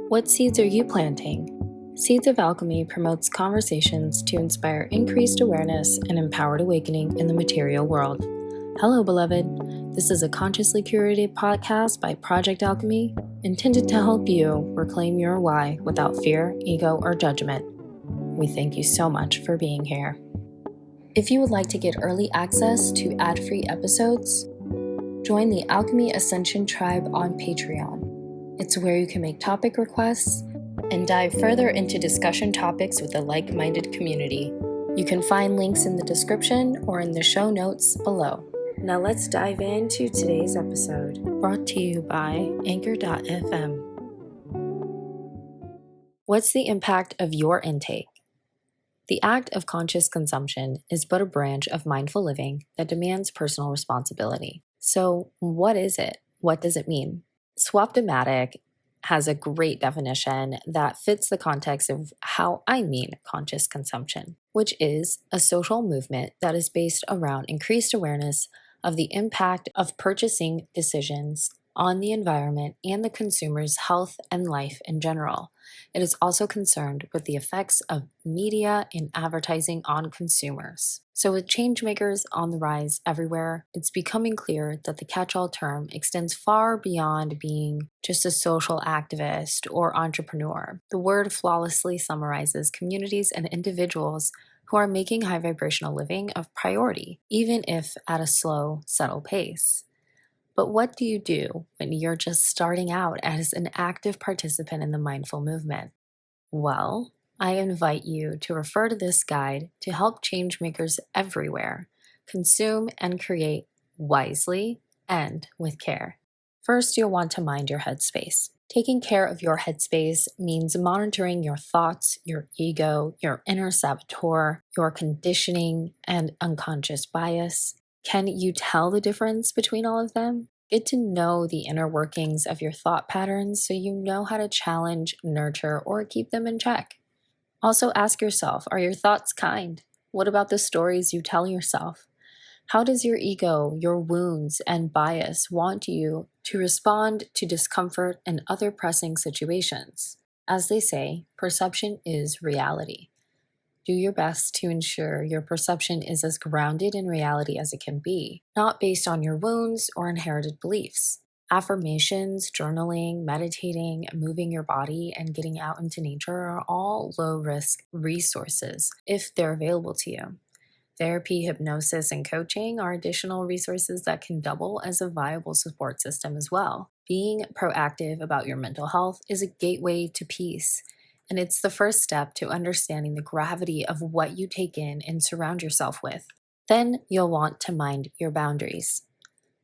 What seeds are you planting? Seeds of Alchemy promotes conversations to inspire increased awareness and empowered awakening in the material world. Hello, beloved. This is a consciously curated podcast by Project Alchimie, intended to help you reclaim your why without fear, ego, or judgment. We thank you so much for being here. If you would like to get early access to ad-free episodes, join the Alchimie Ascension Tribe on Patreon. It's where you can make topic requests and dive further into discussion topics with a like-minded community. You can find links in the description or in the show notes below. Now let's dive into today's episode, brought to you by Anchor.fm. What's the impact of your intake? The act of conscious consumption is but a branch of mindful living that demands personal responsibility. So, what is it? What does it mean? Swaptomatic has a great definition that fits the context of how I mean conscious consumption, which is a social movement that is based around increased awareness of the impact of purchasing decisions on the environment and the consumer's health and life in general. It is also concerned with the effects of media and advertising on consumers. So with changemakers on the rise everywhere, it's becoming clear that the catch-all term extends far beyond being just a social activist or entrepreneur. The word flawlessly summarizes communities and individuals who are making high vibrational living a priority, even if at a slow, subtle pace. But what do you do when you're just starting out as an active participant in the mindful movement? Well, I invite you to refer to this guide to help changemakers everywhere consume and create wisely and with care. First, you'll want to mind your headspace. Taking care of your headspace means monitoring your thoughts, your ego, your inner saboteur, your conditioning, and unconscious bias. Can you tell the difference between all of them? Get to know the inner workings of your thought patterns so you know how to challenge, nurture, or keep them in check. Also ask yourself, are your thoughts kind? What about the stories you tell yourself? How does your ego, your wounds, and bias want you to respond to discomfort and other pressing situations? As they say, perception is reality. Do your best to ensure your perception is as grounded in reality as it can be, not based on your wounds or inherited beliefs. Affirmations, journaling, meditating, moving your body, and getting out into nature are all low-risk resources if they're available to you. Therapy, hypnosis, and coaching are additional resources that can double as a viable support system as well. Being proactive about your mental health is a gateway to peace. And it's the first step to understanding the gravity of what you take in and surround yourself with. Then you'll want to mind your boundaries.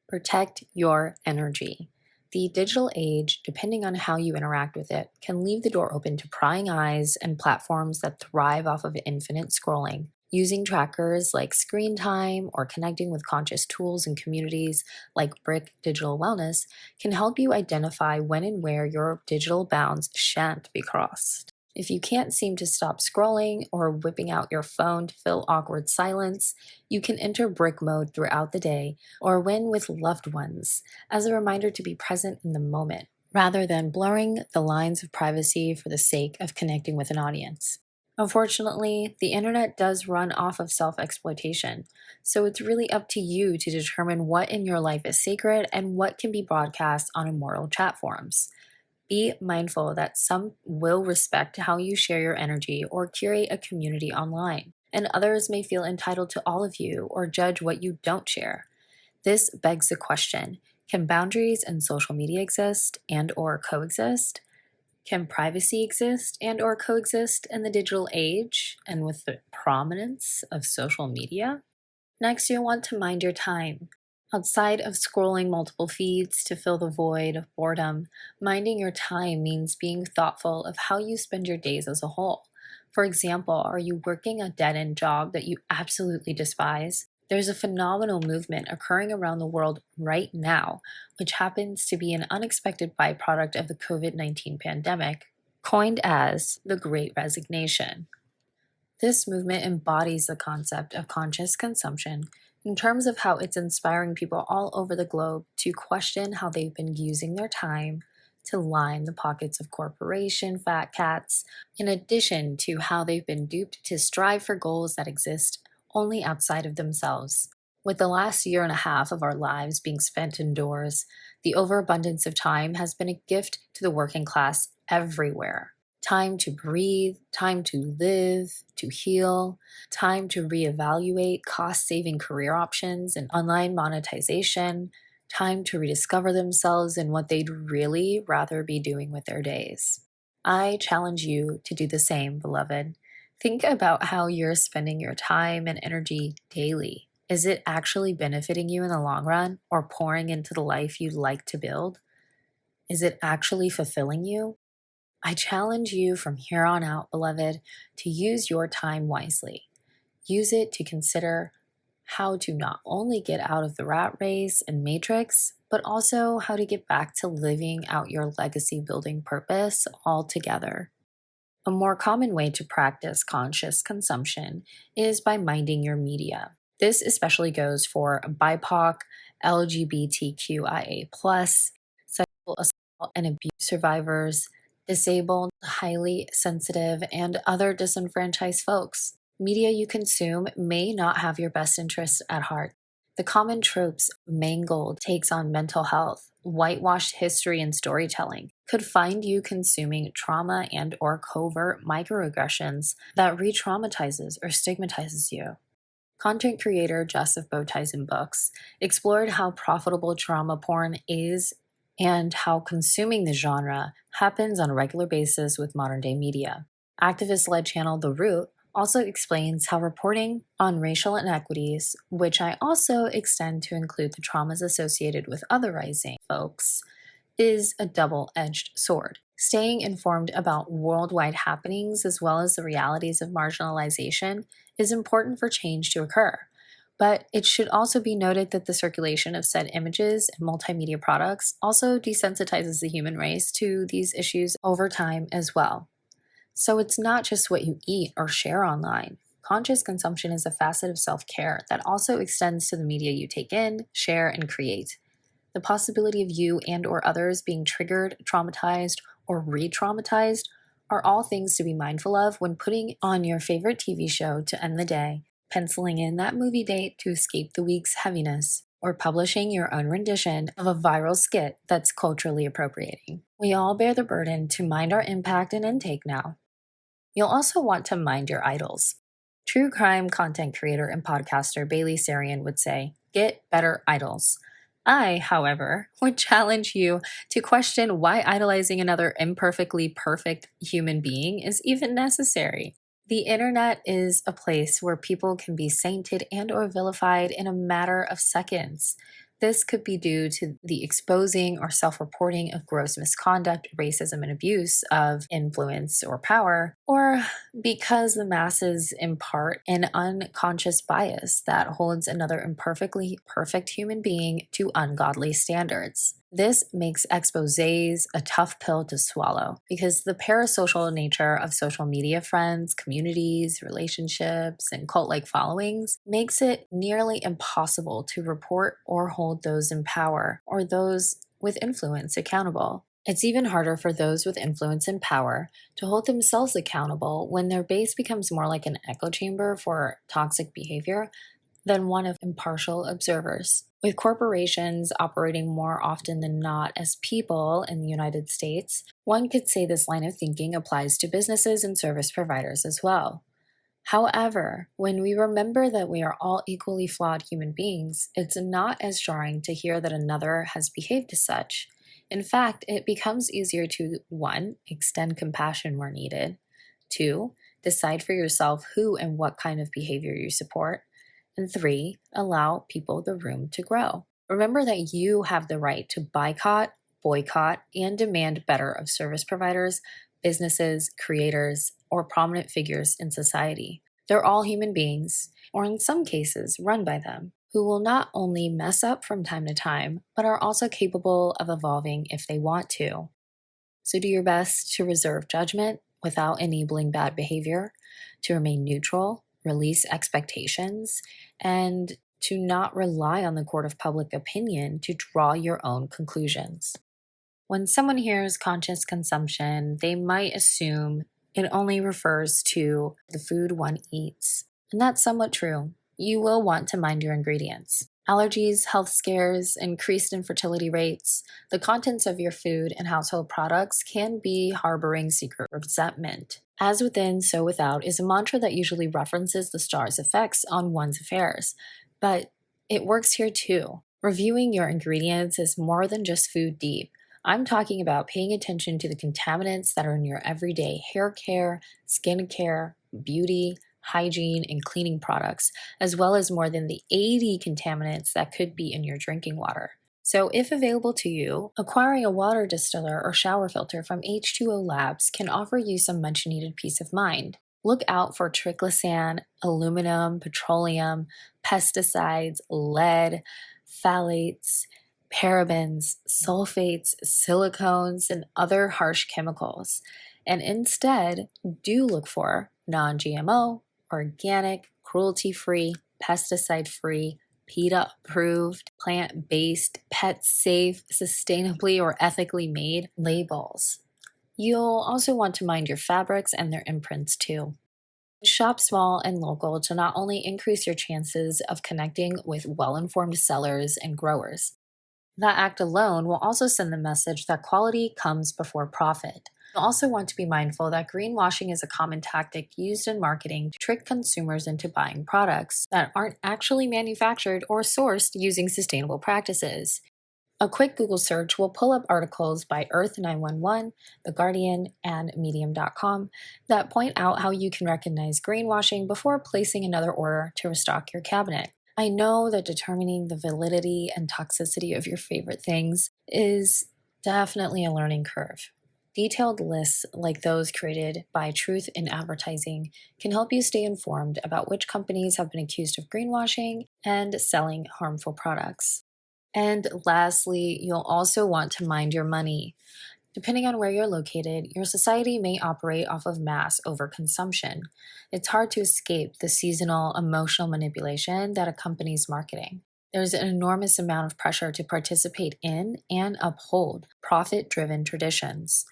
Protect your energy. The digital age, depending on how you interact with it, can leave the door open to prying eyes and platforms that thrive off of infinite scrolling. Using trackers like screen time or connecting with conscious tools and communities like Brick Digital Wellness can help you identify when and where your digital bounds shan't be crossed. If you can't seem to stop scrolling or whipping out your phone to fill awkward silence, you can enter brick mode throughout the day or when with loved ones as a reminder to be present in the moment, rather than blurring the lines of privacy for the sake of connecting with an audience. Unfortunately, the internet does run off of self-exploitation, so it's really up to you to determine what in your life is sacred and what can be broadcast on immoral chat forums. Be mindful that some will respect how you share your energy or curate a community online, and others may feel entitled to all of you or judge what you don't share. This begs the question, can boundaries in social media exist and/or coexist? Can privacy exist and/or coexist in the digital age and with the prominence of social media? Next, you'll want to mind your time. Outside of scrolling multiple feeds to fill the void of boredom, minding your time means being thoughtful of how you spend your days as a whole. For example, are you working a dead-end job that you absolutely despise? There's a phenomenal movement occurring around the world right now, which happens to be an unexpected byproduct of the COVID-19 pandemic, coined as the Great Resignation. This movement embodies the concept of conscious consumption in terms of how it's inspiring people all over the globe to question how they've been using their time, to line the pockets of corporation fat cats, in addition to how they've been duped to strive for goals that exist only outside of themselves. With the last year and a half of our lives being spent indoors, the overabundance of time has been a gift to the working class everywhere. Time to breathe, time to live, to heal, time to reevaluate cost saving career options and online monetization, time to rediscover themselves and what they'd really rather be doing with their days. I challenge you to do the same, beloved. Think about how you're spending your time and energy daily. Is it actually benefiting you in the long run or pouring into the life you'd like to build? Is it actually fulfilling you? I challenge you from here on out, beloved, to use your time wisely. Use it to consider how to not only get out of the rat race and matrix, but also how to get back to living out your legacy building purpose altogether. A more common way to practice conscious consumption is by minding your media. This especially goes for BIPOC, LGBTQIA, sexual assault and abuse survivors, disabled, highly sensitive, and other disenfranchised folks. Media you consume may not have your best interests at heart. The common tropes mangled takes on mental health, whitewashed history and storytelling could find you consuming trauma and or covert microaggressions that re-traumatizes or stigmatizes you. Content creator Joseph Bowties in Books explored how profitable trauma porn is and how consuming the genre happens on a regular basis with modern-day media. Activist-led channel The Root also explains how reporting on racial inequities, which I also extend to include the traumas associated with otherizing folks, is a double-edged sword. Staying informed about worldwide happenings as well as the realities of marginalization is important for change to occur. But it should also be noted that the circulation of said images and multimedia products also desensitizes the human race to these issues over time as well. So it's not just what you eat or share online. Conscious consumption is a facet of self-care that also extends to the media you take in, share, and create. The possibility of you and or others being triggered, traumatized, or re-traumatized are all things to be mindful of when putting on your favorite TV show to end the day, penciling in that movie date to escape the week's heaviness, or publishing your own rendition of a viral skit that's culturally appropriating. We all bear the burden to mind our impact and intake now. You'll also want to mind your idols. True crime content creator and podcaster Bailey Sarian would say, get better idols. I, however, would challenge you to question why idolizing another imperfectly perfect human being is even necessary. The internet is a place where people can be sainted and or vilified in a matter of seconds. This could be due to the exposing or self-reporting of gross misconduct, racism, and abuse of influence or power, or because the masses impart an unconscious bias that holds another imperfectly perfect human being to ungodly standards. This makes exposés a tough pill to swallow because the parasocial nature of social media friends, communities, relationships, and cult-like followings makes it nearly impossible to report or hold those in power or those with influence accountable. It's even harder for those with influence and power to hold themselves accountable when their base becomes more like an echo chamber for toxic behavior than one of impartial observers. With corporations operating more often than not as people in the United States, one could say this line of thinking applies to businesses and service providers as well. However, when we remember that we are all equally flawed human beings, it's not as jarring to hear that another has behaved as such. In fact, it becomes easier to 1. Extend compassion where needed, 2. Decide for yourself who and what kind of behavior you support, and 3. Allow people the room to grow. Remember that you have the right to boycott, and demand better of service providers, businesses, creators, or prominent figures in society. They're all human beings, or in some cases, run by them, who will not only mess up from time to time, but are also capable of evolving if they want to. So do your best to reserve judgment without enabling bad behavior, to remain neutral, release expectations, and to not rely on the court of public opinion to draw your own conclusions. When someone hears conscious consumption, they might assume it only refers to the food one eats. And that's somewhat true. You will want to mind your ingredients. Allergies, health scares, increased infertility rates, the contents of your food and household products can be harboring secret resentment. As within, so without is a mantra that usually references the star's effects on one's affairs, but it works here too. Reviewing your ingredients is more than just food deep. I'm talking about paying attention to the contaminants that are in your everyday hair care, skin care, beauty, hygiene, and cleaning products, as well as more than the 80 contaminants that could be in your drinking water. So, if available to you, acquiring a water distiller or shower filter from H2O Labs can offer you some much needed peace of mind. Look out for triclosan, aluminum, petroleum, pesticides, lead, phthalates, parabens, sulfates, silicones, and other harsh chemicals. And instead, do look for non GMO, organic, cruelty free, pesticide free, PETA approved, plant based, pet safe, sustainably or ethically made labels. You'll also want to mind your fabrics and their imprints too. Shop small and local to not only increase your chances of connecting with well informed sellers and growers. That act alone will also send the message that quality comes before profit. You'll also want to be mindful that greenwashing is a common tactic used in marketing to trick consumers into buying products that aren't actually manufactured or sourced using sustainable practices. A quick Google search will pull up articles by Earth 911, The Guardian, and Medium.com that point out how you can recognize greenwashing before placing another order to restock your cabinet. I know that determining the validity and toxicity of your favorite things is definitely a learning curve. Detailed lists like those created by Truth in Advertising can help you stay informed about which companies have been accused of greenwashing and selling harmful products. And lastly, you'll also want to mind your money. Depending on where you're located, your society may operate off of mass overconsumption. It's hard to escape the seasonal emotional manipulation that accompanies marketing. There's an enormous amount of pressure to participate in and uphold profit driven traditions.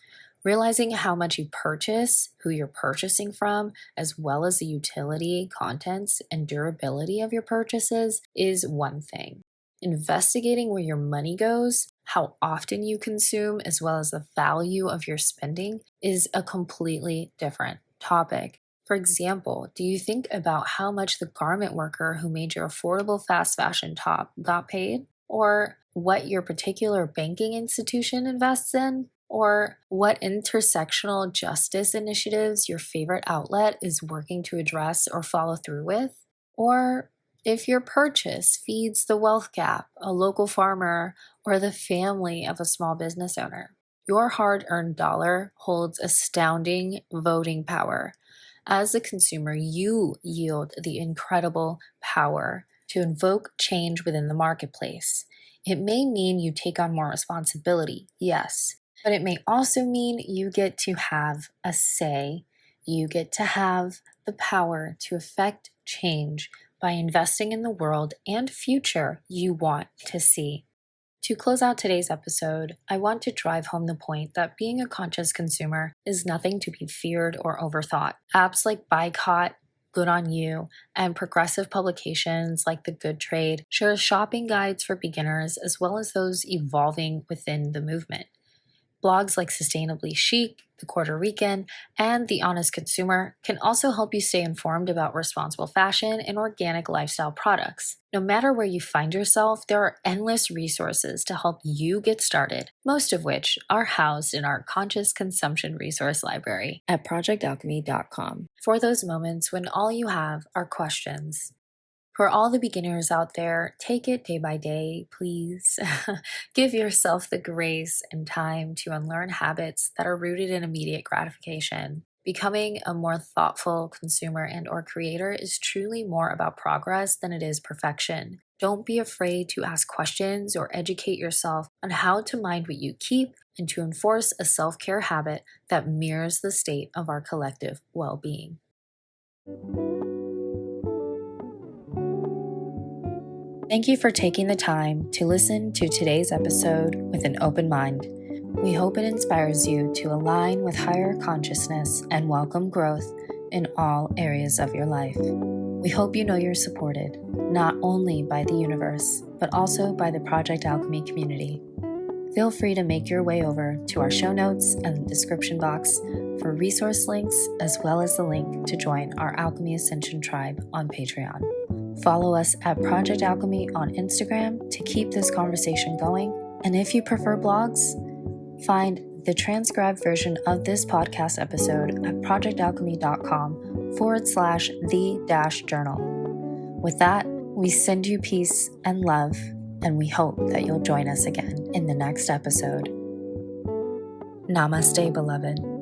Realizing how much you purchase, who you're purchasing from, as well as the utility, contents, and durability of your purchases is one thing. Investigating where your money goes, how often you consume, as well as the value of your spending is a completely different topic. For example, do you think about how much the garment worker who made your affordable fast fashion top got paid? Or what your particular banking institution invests in? Or what intersectional justice initiatives your favorite outlet is working to address or follow through with? Or if your purchase feeds the wealth gap, a local farmer, or the family of a small business owner, your hard-earned dollar holds astounding voting power. As a consumer, you yield the incredible power to invoke change within the marketplace. It may mean you take on more responsibility, yes, but it may also mean you get to have a say. You get to have the power to affect change by investing in the world and future you want to see. To close out today's episode, I want to drive home the point that being a conscious consumer is nothing to be feared or overthought. Apps like Boycott, Good on You, and progressive publications like The Good Trade share shopping guides for beginners as well as those evolving within the movement. Blogs like Sustainably Chic, The Puerto Rican, and The Honest Consumer can also help you stay informed about responsible fashion and organic lifestyle products. No matter where you find yourself, there are endless resources to help you get started, most of which are housed in our Conscious Consumption Resource Library at projectalchemy.com. For those moments when all you have are questions. For all the beginners out there, take it day by day, please. Give yourself the grace and time to unlearn habits that are rooted in immediate gratification. Becoming a more thoughtful consumer and/or creator is truly more about progress than it is perfection. Don't be afraid to ask questions or educate yourself on how to mind what you keep and to enforce a self-care habit that mirrors the state of our collective well-being. Thank you for taking the time to listen to today's episode with an open mind. We hope it inspires you to align with higher consciousness and welcome growth in all areas of your life. We hope you know you're supported, not only by the universe, but also by the Project Alchimie community. Feel free to make your way over to our show notes and description box for resource links, as well as the link to join our Alchimie Ascension tribe on Patreon. Follow us at Project Alchimie on Instagram to keep this conversation going. And if you prefer blogs, find the transcribed version of this podcast episode at projectalchemy.com/the-journal. With that, we send you peace and love, and we hope that you'll join us again in the next episode. Namaste, beloved.